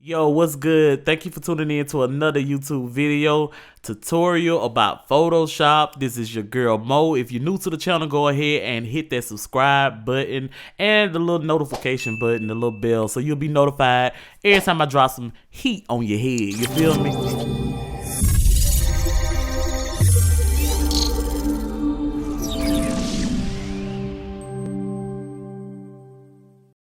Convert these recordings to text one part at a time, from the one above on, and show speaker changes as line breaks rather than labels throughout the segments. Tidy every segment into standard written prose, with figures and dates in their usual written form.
Yo, what's good? Thank you for tuning in to another YouTube video tutorial about Photoshop. This is your girl Mo. If you're new to the channel, go ahead and hit that subscribe button and the little notification button, the little bell, so you'll be notified every time I drop some heat on your head. You feel me?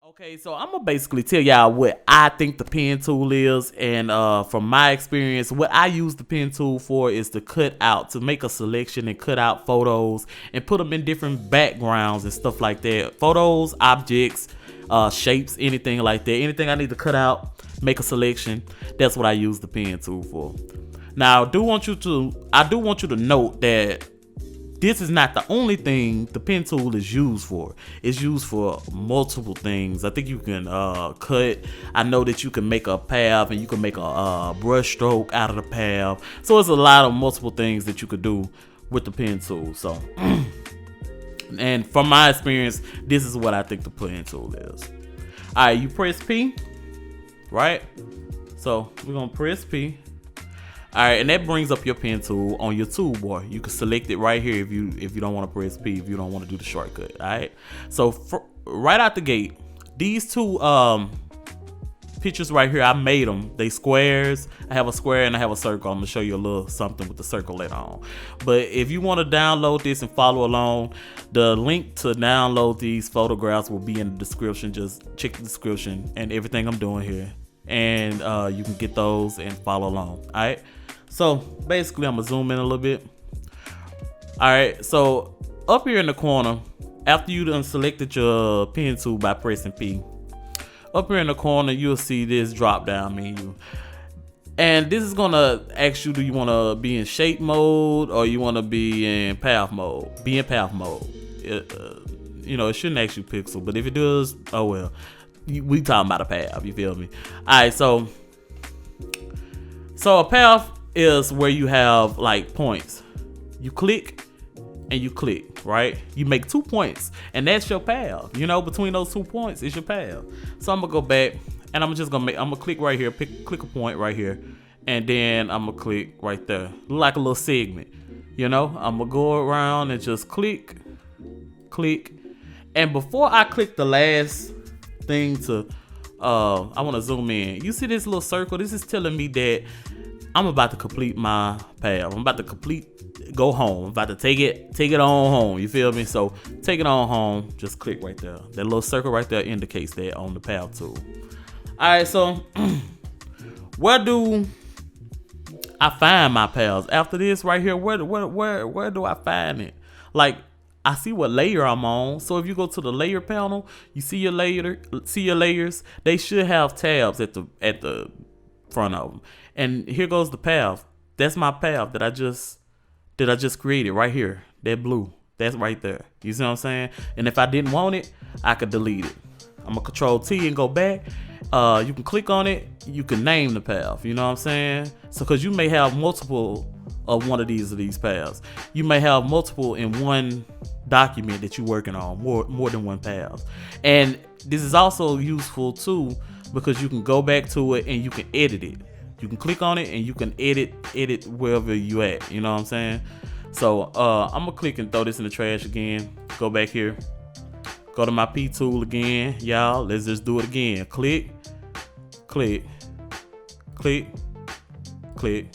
Okay, so I'm gonna basically tell y'all what I think the pen tool is, and from my experience, what I use the pen tool for is to cut out, to make a selection and cut out photos and put them in different backgrounds and stuff like that. Photos, objects, shapes, anything like that. Anything I need to cut out, make a selection. That's what I use the pen tool for. Now, I do want you to note that this is not the only thing the pen tool is used for. It's used for multiple things. I think you can cut. I know that you can make a path and you can make a brush stroke out of the path. So it's a lot of multiple things that you could do with the pen tool. So, and from my experience, this is what I think the pen tool is. All right, you press P, right? So we're gonna press P. All right, and that brings up your pen tool on your toolbar. You can select it right here if you don't want to press P, if you don't want to do the shortcut. All right, so right out the gate, these two pictures right here, I made them. They squares. I have a square and I have a circle. I'm gonna show you a little something with the circle later on. But if you want to download this and follow along, the link to download these photographs will be in the description. Just check the description and everything I'm doing here, and you can get those and follow along. All right. So basically, I'm gonna zoom in a little bit. All right, so up here in the corner, after you done selected your pen tool by pressing P, up here in the corner, you'll see this drop down menu. And this is gonna ask you, do you wanna be in shape mode or you wanna be in path mode? Be in path mode. You know, it shouldn't ask you pixel, but if it does, oh well. We talking about a path, you feel me? All right, so a path is where you have like points. You click and you click, right? You make 2 points and that's your path. You know, between those 2 points is your path. So I'm gonna go back and I'm gonna click right here, click a point right here, and then I'm gonna click right there, like a little segment. You know, I'm gonna go around and just click, and before I click the last thing to I want to zoom in. You see this little circle? This is telling me that I'm about to complete my path. I'm about to go home. I'm about to take it on home. You feel me? So take it on home. Just click right there. That little circle right there indicates that on the path tool. All right, so where do I find my paths after this right here? Where do I find it? Like, I see what layer I'm on. So if you go to the layer panel, you see your layers. They should have tabs at the front of them. And here goes the path. That's my path that I just created right here. That blue. That's right there. You see what I'm saying? And if I didn't want it, I could delete it. I'm gonna Control T and go back. You can click on it. You can name the path. You know what I'm saying? So because you may have multiple of one of these paths. You may have multiple in one document that you're working on, more than one path. And this is also useful too because you can go back to it and you can edit it. You can click on it and you can edit wherever you at. You know what I'm saying? So I'm gonna click and throw this in the trash again. Go back here. Go to my P tool again, y'all. Let's just do it again. Click, click, click, click.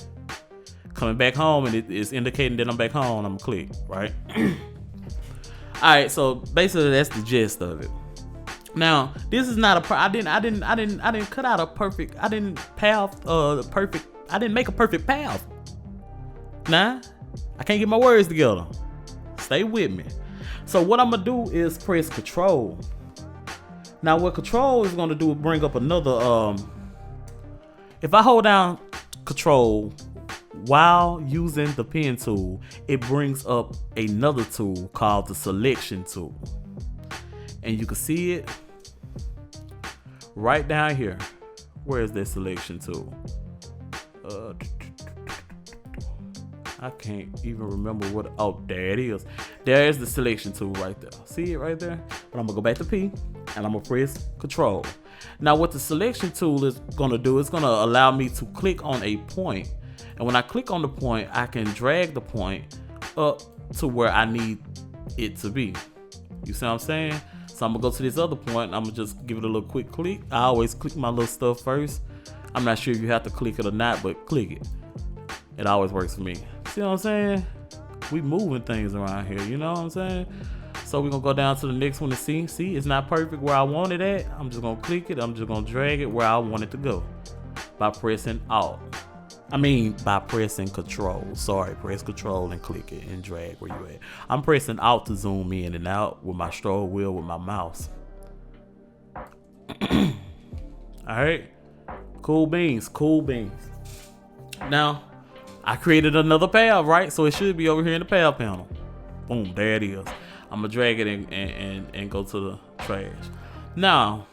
Coming back home and it's indicating that I'm back home. I'm gonna click, right? All right, so basically that's the gist of it. Now, this is not I didn't cut out a perfect. I didn't make a perfect path. Nah, I can't get my words together. Stay with me. So what I'm gonna do is press Control. Now, what Control is gonna do is bring up another. If I hold down Control while using the pen tool, it brings up another tool called the selection tool, and you can see it right down here. Where is that selection tool? I can't even remember what. Oh, there it is. There is the selection tool right there. See it right there? But I'm gonna go back to P and I'm gonna press Control. Now what the selection tool is going to do, it's going to allow me to click on a point. And when I click on the point, I can drag the point up to where I need it to be. You see what I'm saying? So I'm going to go to this other point, and I'm going to just give it a little quick click. I always click my little stuff first. I'm not sure if you have to click it or not, but click it. It always works for me. See what I'm saying? We moving things around here, you know what I'm saying? So we're going to go down to the next one to see. See, it's not perfect where I want it at. I'm just going to click it. I'm just going to drag it where I want it to go by pressing Alt. By pressing Control. Sorry, press Control and click it and drag where you at. I'm pressing Alt to zoom in and out with my stroll wheel with my mouse. All right. Cool beans. Now, I created another path, right? So it should be over here in the path panel. Boom, there it is. I'm gonna drag it and go to the trash. Now,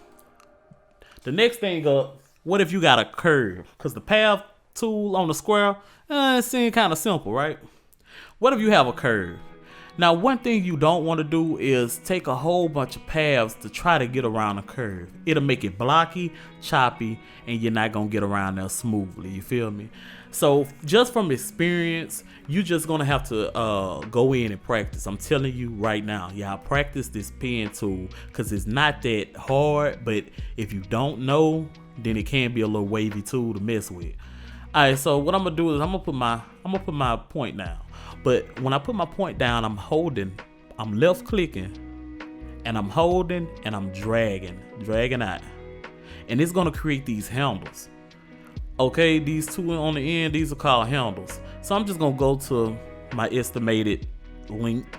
the next thing up, what if you got a curve? Because the path tool on the square, it seems kind of simple, right? What if you have a curve? Now, one thing you don't want to do is take a whole bunch of paths to try to get around a curve. It'll make it blocky, choppy, and you're not gonna get around there smoothly, you feel me? So just from experience, you're just gonna have to go in and practice. I'm telling you right now, y'all practice this pen tool because it's not that hard, but if you don't know, then it can be a little wavy tool to mess with. All right, so what I'm gonna do is I'm gonna put my point down. But when I put my point down, I'm left clicking, and I'm holding, and I'm dragging out, and it's gonna create these handles. Okay, these two on the end, these are called handles. So I'm just gonna go to my estimated length,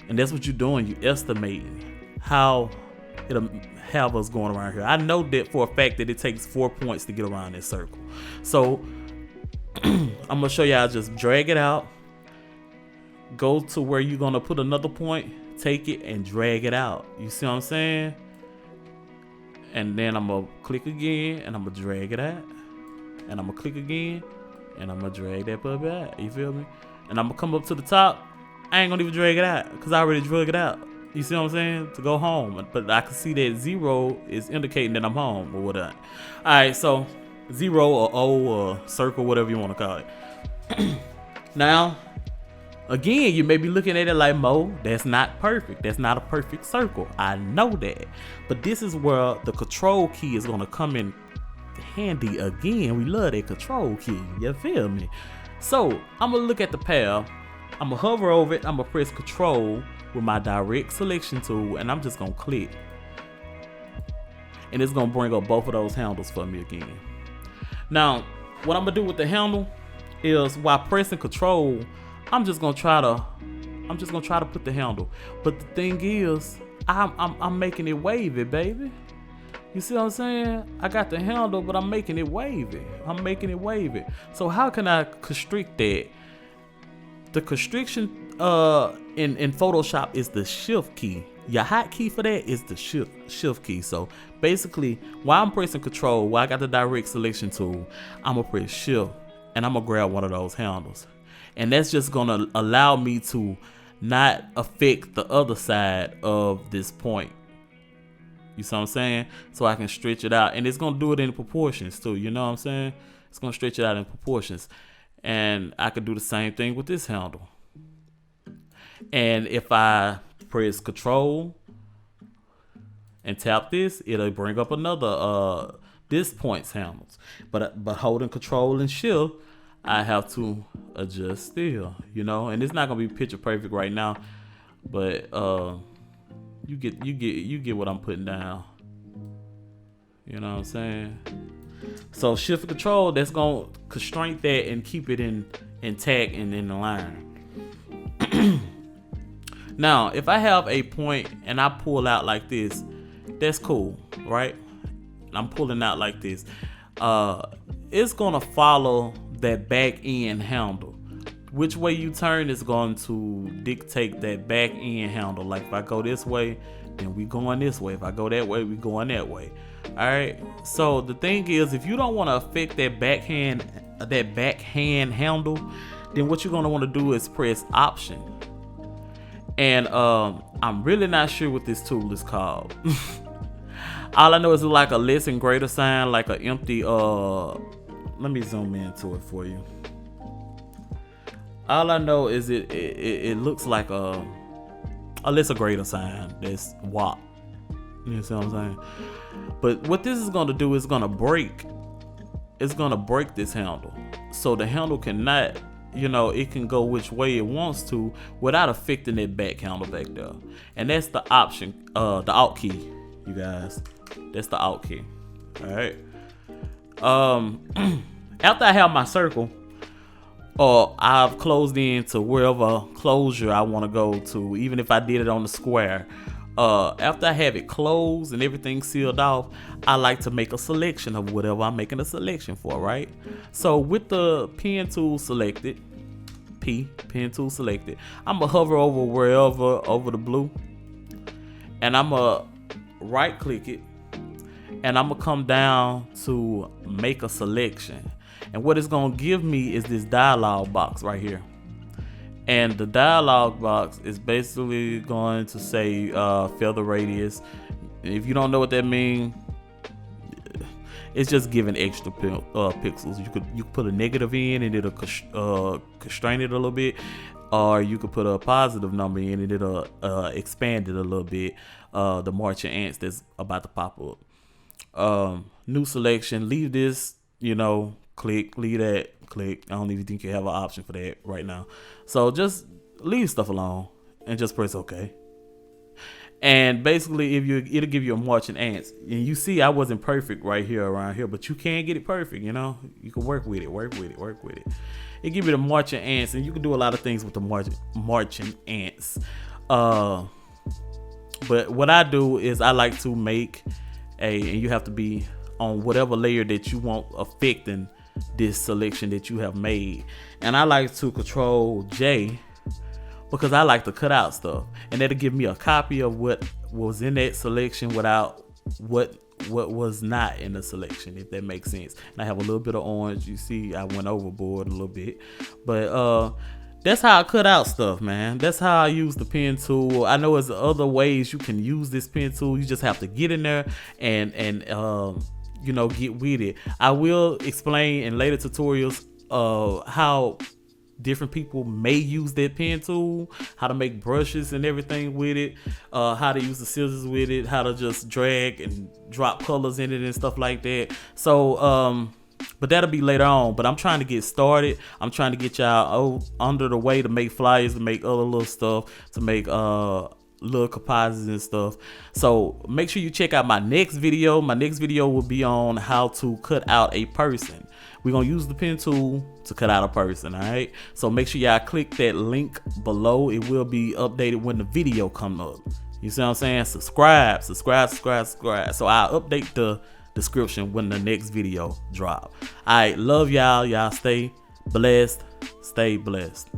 and that's what you're doing. You estimating how it'll have us going around here. I know that for a fact that it takes 4 points to get around this circle. So I'm gonna show y'all, just drag it out, go to where you're gonna put another point, take it and drag it out. You see what I'm saying? And then I'm gonna click again and I'm gonna drag it out. And I'm gonna click again and I'm gonna drag that puppy out. You feel me? And I'm gonna come up to the top. I ain't gonna even drag it out because I already drug it out. You see what I'm saying? To go home. But I can see that 0 is indicating that I'm home or whatever. Alright, so 0 or O or circle, whatever you want to call it. Now, again, you may be looking at it like, Mo, that's not perfect. That's not a perfect circle. I know that. But this is where the control key is gonna come in handy again. We love that control key. You feel me? So I'm gonna look at the path. I'm gonna hover over it. I'm gonna press Control with my direct selection tool, and I'm just gonna click, and it's gonna bring up both of those handles for me again. Now, what I'm gonna do with the handle is while pressing Control, I'm just gonna try to put the handle. But the thing is, I'm making it wavy, baby. You see what I'm saying? I got the handle, but I'm making it wavy. So how can I constrict that? The constriction in Photoshop is the Shift key. Your hotkey for that is the shift key. So basically, while I'm pressing Control, while I got the direct selection tool, I'm gonna press Shift and I'm gonna grab one of those handles. And that's just gonna allow me to not affect the other side of this point. You see what I'm saying? So I can stretch it out. And it's going to do it in proportions too. You know what I'm saying? It's going to stretch it out in proportions. And I could do the same thing with this handle. And if I press Control and tap this, it'll bring up another this point's handles. But holding Control and Shift, I have to adjust still, you know? And it's not going to be picture perfect right now. But you get what I'm putting down. You know what I'm saying? So Shift and Control, that's gonna constrain that and keep it intact and in the line. Now, if I have a point and I pull out like this, that's cool, right? I'm pulling out like this. It's gonna follow that back end handle. Which way you turn is going to dictate that back end handle. Like if I go this way, then we going this way. If I go that way, we going that way. All right. So the thing is, if you don't want to affect that backhand handle, then what you're gonna want to do is press Option. And I'm really not sure what this tool is called. All I know is like a less and greater sign, like an empty. Let me zoom into it for you. All I know is it looks like a lesser greater sign that's WAP. You see what I'm saying? But what this is gonna do is gonna break. It's gonna break this handle, so the handle cannot, it can go which way it wants to without affecting that back handle back there. And that's the option, the Alt key, you guys. That's the Alt key. All right. After I have my circle, or I've closed in to wherever closure I want to go to, even if I did it on the square. After I have it closed and everything sealed off, I like to make a selection of whatever I'm making a selection for, right? So with the pen tool selected, pen tool selected, I'm gonna hover over the blue, and I'm gonna right click it, and I'm gonna come down to make a selection. And what it's gonna give me is this dialog box right here. And the dialog box is basically going to say feather radius. If you don't know what that means, it's just giving extra pixels. You could put a negative in and it'll constrain it a little bit, or you could put a positive number in and it'll expand it a little bit. The marching ants that's about to pop up. New selection. Leave this. Click. Leave that. Click. I don't even think you have an option for that right now. So just leave stuff alone and just press OK. And basically, it'll give you a marching ants. And you see, I wasn't perfect right here around here, but you can get it perfect. You can work with it. It give you the marching ants, and you can do a lot of things with the marching ants. But what I do is I like to make and you have to be on whatever layer that you want affecting this selection that you have made. And I like to Control J because I like to cut out stuff, and that'll give me a copy of what was in that selection without what was not in the selection, if that makes sense. And I have a little bit of orange. You see, I went overboard a little bit, but that's how I cut out stuff, man. That's how I use the pen tool. I know there's other ways you can use this pen tool. You just have to get in there and get with it. I will explain in later tutorials how different people may use that pen tool, how to make brushes and everything with it, how to use the scissors with it, how to just drag and drop colors in it and stuff like that. So but that'll be later on. But I'm trying to get started. I'm trying to get y'all under the way to make flyers, to make other little stuff, to make little composites and stuff. So make sure you check out my next video. My next video will be on how to cut out a person. We're gonna use the pen tool to cut out a person. All right, so make sure y'all click that link below. It will be updated when the video comes up. You see what I'm saying? Subscribe. So I'll update the description when the next video drop. All right, love y'all. Y'all stay blessed. Stay blessed.